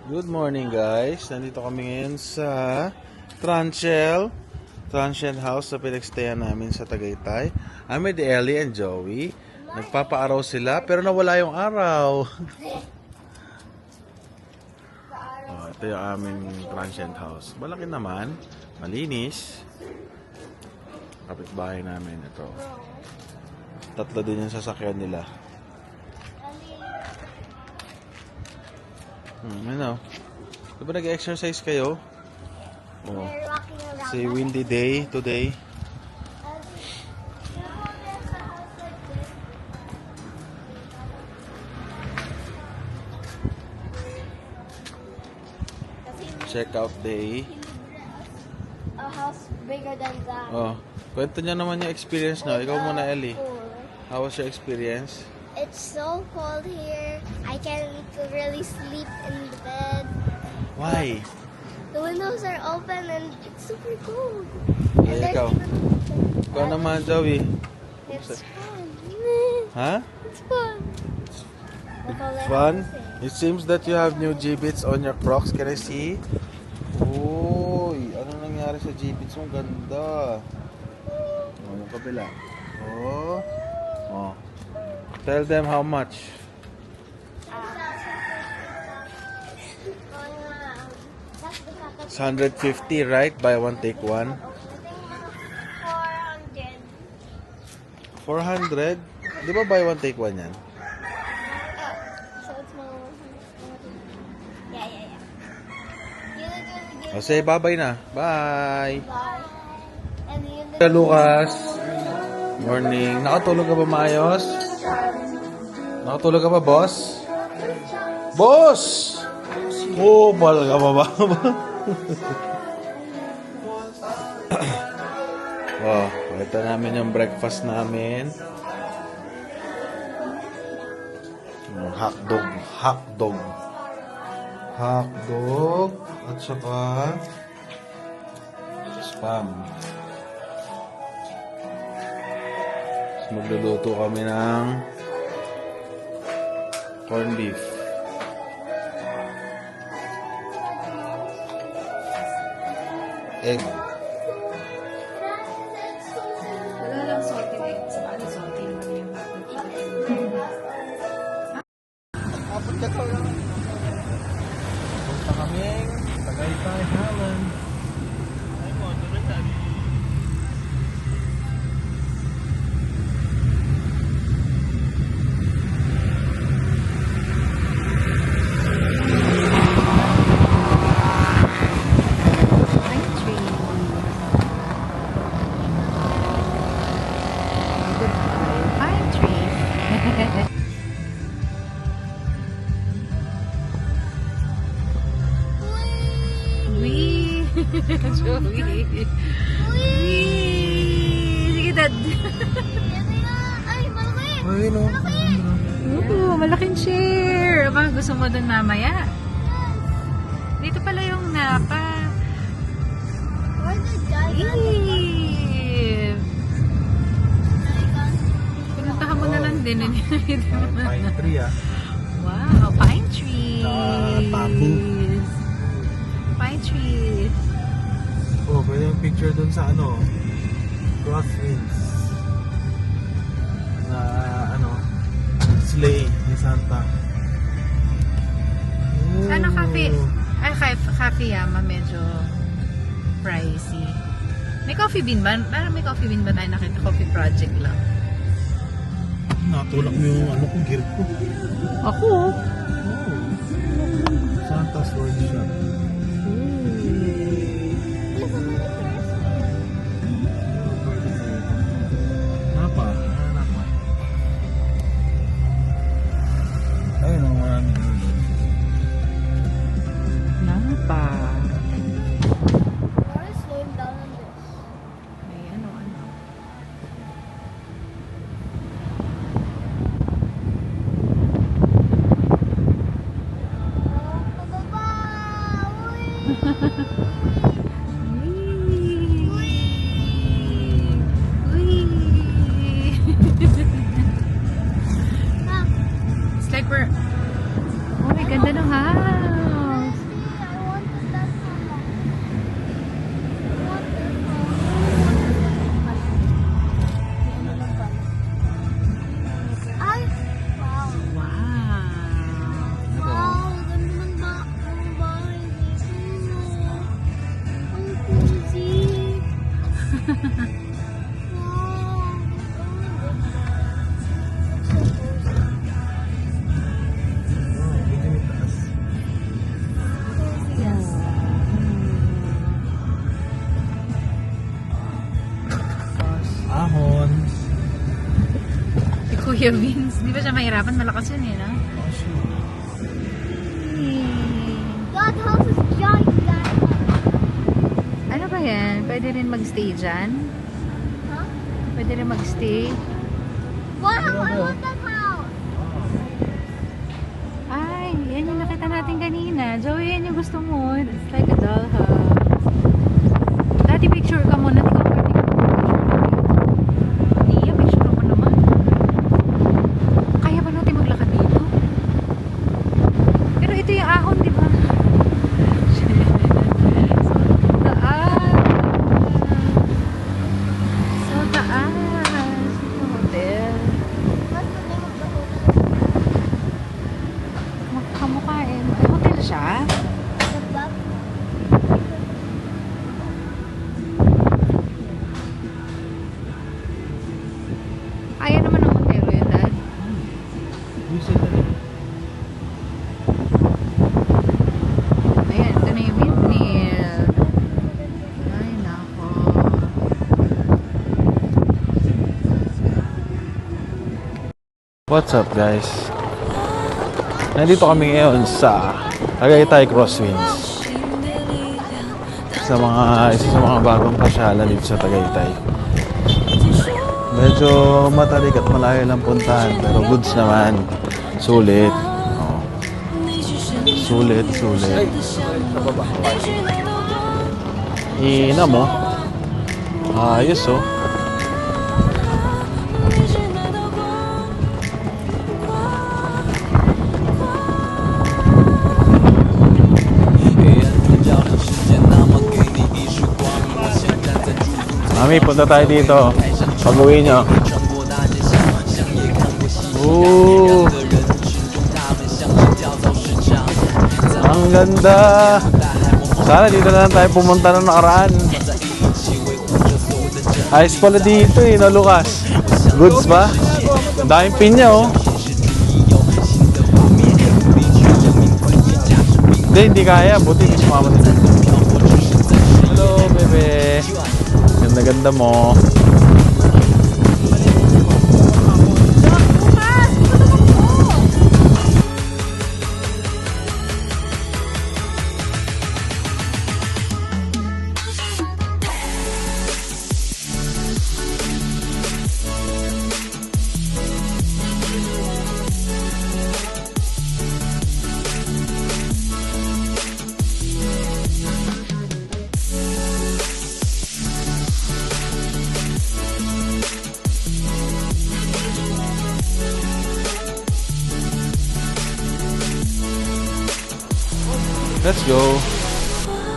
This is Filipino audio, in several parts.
Good morning guys, nandito kami ngayon sa Transient House sa pinagstayan namin sa Tagaytay. I'm with Ellie and Joey. Nagpapaaraw sila pero nawala yung araw. Ito yung aming Transient House. Malaki naman, malinis. Kapitbahay namin ito. Tatlo din yung sasakyan nila. Ano? Diba nag-exercise kayo? Oh. It's a windy day today. Check out day. A house bigger than that. Oh, kwento niya naman yung experience na. Ikaw muna, Ellie. How was your experience? It's so cold here. I can't really sleep in the bed. Why? The windows are open and it's super cold. Ay, And there's ikaw. even- Ikaw naman, Joey. It's fun. Ha? It's fun. Fun? It seems that you have new G-bits on your Crocs. Can I see? Uy, ano nangyari sa G-bits mo? Ganda. Oh, yung kabila. Oh. Oh. Tell them how much. It's 150, right? Buy one, take one. 400? 400. Di ba buy one, take one yan? So it's my 100. Yeah. You look really good. O, say bye-bye na. Bye! Bye. And you look Hey, Lucas. Morning. Nakatulog ka ba maayos? Nakatulog ka ba, boss? Boss! Oh, bal ka ba ba? Oh, ito namin yung breakfast namin. Hotdog. Hotdog. At saka spam. Magluluto kami ng corned beef. Egg. Wala lang salty egg. Sa ano salty naman yung hotdog. Kapag ka to lang. Punta kami Tagaytay, Holland. Pine tree. Pine tree. Wee! Joey. Wee! Sige, Dad. Ay, malaki. Ay, no. Oo, malaking chair. Aba, gusto mo dun mamaya? Dito pala yung napa. Where's the guy? Eee! Pinuntahan mo na lang din. Pine tree, ah. Wow, pine trees. Bamboo. Pine trees. Oh, pwede yung picture dun sa ano, Crosswinds. Na ano, sleigh ni Santa. Sana Oh. cafe. Ay, cafe yama medyo pricey. May coffee bean ba? Parang may coffee bean ba tayo nakita? Coffee project lang. Natulak mo yung ano ko, gear ko. Ako? Oh. Santa's Workshop. Napa? Napa? Ayun ang marami. Napa. Why is slowing down on this? May ano. It's like we're... Oh, may ganda ng house. Kuya Vince. Di ba siya mahirapan? Malakas yun eh, no? God's house is giant, guys. Ano ba yan? Pwede rin magstay dyan? Huh? Pwede rin magstay? Wow, I want that house. Ay, yan yung nakita natin kanina. Joey, yan yung gusto mo. It's like a dollhouse. Dati picture ka muna. Di ka pwede ka Nia, picture mo naman. Kaya ba natin maglakad dito? Pero ito yung ahon, di ba? So taas. Ito hotel. What's the name of the hotel? Kamukha eh. Hotel siya? The Buck. Kaya naman ng Montero yun, Dad. Ayan, ito na yung windmill. Ay, nako. What's up guys? Nandito kami ngayon sa Tagaytay Crosswinds. Isa sa mga bagong pasyalan dito sa Tagaytay. Medyo matarik at malayo lang puntahan pero goods naman. Sulit. Oh. Sulit. Ina mo. Ayos oh. Mami, punta tayo dito. Pag-uwi nyo. Ooh. Ang ganda. Sana dito na lang tayo pumunta ng nakaraan. Ayos pala dito eh, no Lucas? Goods ba? Ang daming pinya oh. Hindi kaya. Buti hindi sumama din. Hello, bebe. Ganda-ganda mo.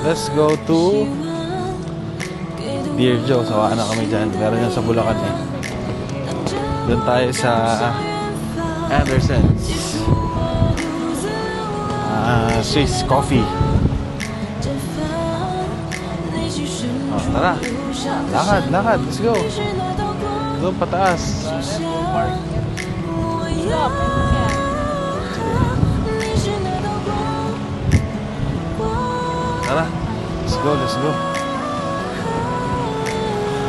Let's go to Dear Joe. Sawa na kami dyan. Meron yan sa Bulacan eh. Doon tayo sa Anderson's Swiss Coffee. Oh, tara. Lakad. Let's go. Doon pataas. Tara. Let's go.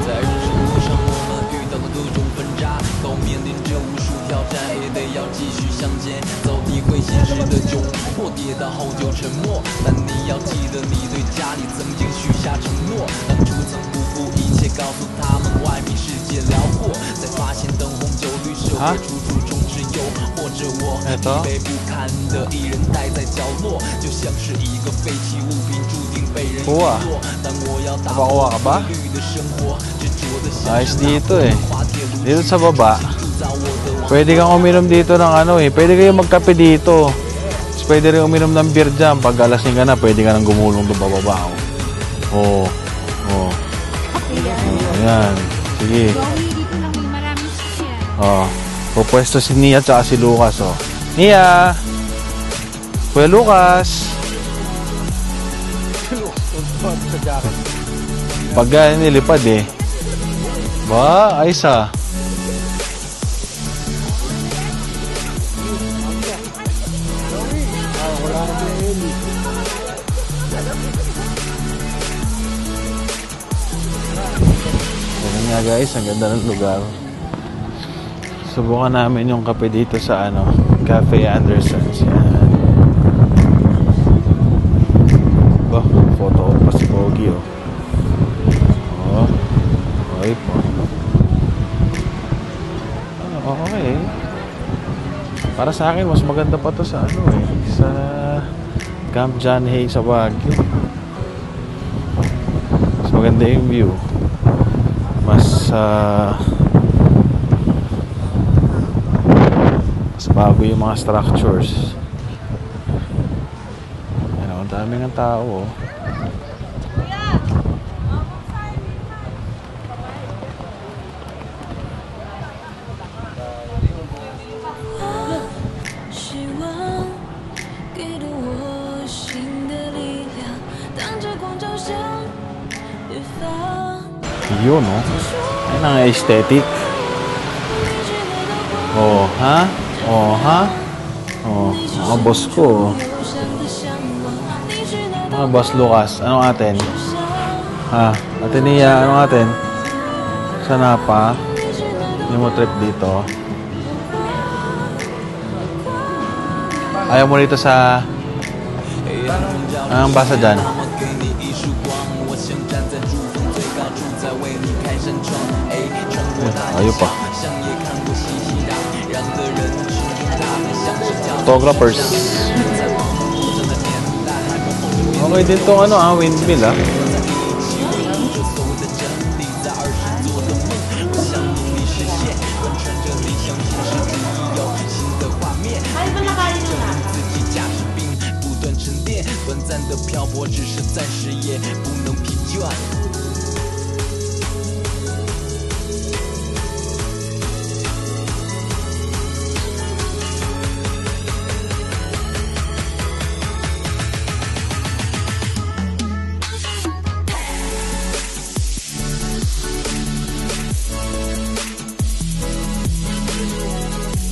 在人生路上，我们遇到了各种纷杂，都面临着无数挑战，也得要继续向前走，体会现实的窘迫，跌倒后就沉默。但你要记得，你对家里曾经许下承诺，当初曾不顾一切告诉他们，外面世界辽阔，才发现灯红酒绿，社会处处充斥诱惑着我，疲惫不堪的一人待在角落，就像是一个废弃物品，注定被人遗落。但我要打破规律的生活。 Ayos dito eh. Dito sa baba. Pwede kang uminom dito ng ano eh. Pwede kayo magkape dito. Tapos pwede rin uminom ng beer dyan. Pag alasing ka na, pwede ka nang gumulong doon bababa. Oh. Ayan. Sige. Dito lang may maraming siya. Oh. Pupwesto si Nia at si Lucas oh. Nia! Kuya Lucas! Pag nilipad eh. Ba, ayos ah. Ganun nga guys, ang ganda ng lugar. Subukan namin yung kape dito sa Cafe Anderson's. Yan. Ba, photo ko pa si Pogi, oh. Oh. Okay po. Okay. Para sa akin, mas maganda pa to sa sa Camp John Hay sa Baguio. Mas maganda yung view. Mas bago yung mga structures. Ang daming ng tao, oh. Yun, no? Ayun ang aesthetic. Oh, ha? Oh, ha? Oh, mga boss ko. Mga boss Lucas, anong atin? Ha? Ate Nia, anong atin? Sana pa? Hindi mo trip dito. Ayaw mo dito sa... Anong basa dyan? Ayaw pa. Photographers. Okay din tong windmill, ah.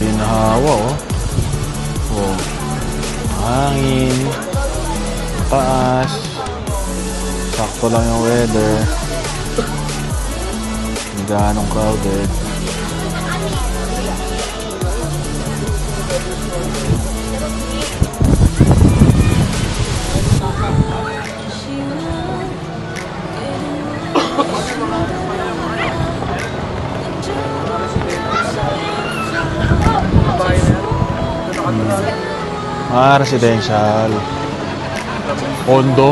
Pinahawa, oh. Oh. Hangin. Taas. Sakto lang yung weather. Hindi ganong crowded. Residential. Condo.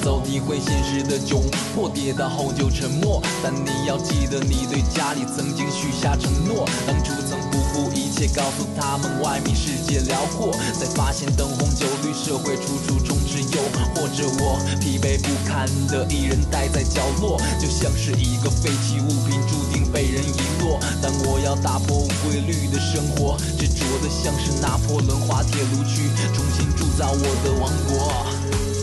走你会现实的窘迫，跌倒后就沉默。但你要记得，你对家里曾经许下承诺，当初曾不顾一切告诉他们外面世界辽阔，才发现灯红酒绿，社会处处充斥诱惑着我，疲惫不堪的一人待在角落，就像是一个废弃物品，注定被人遗落。但我要打破规律的生活，执着的像是拿破仑滑铁卢去重新铸造我的王国。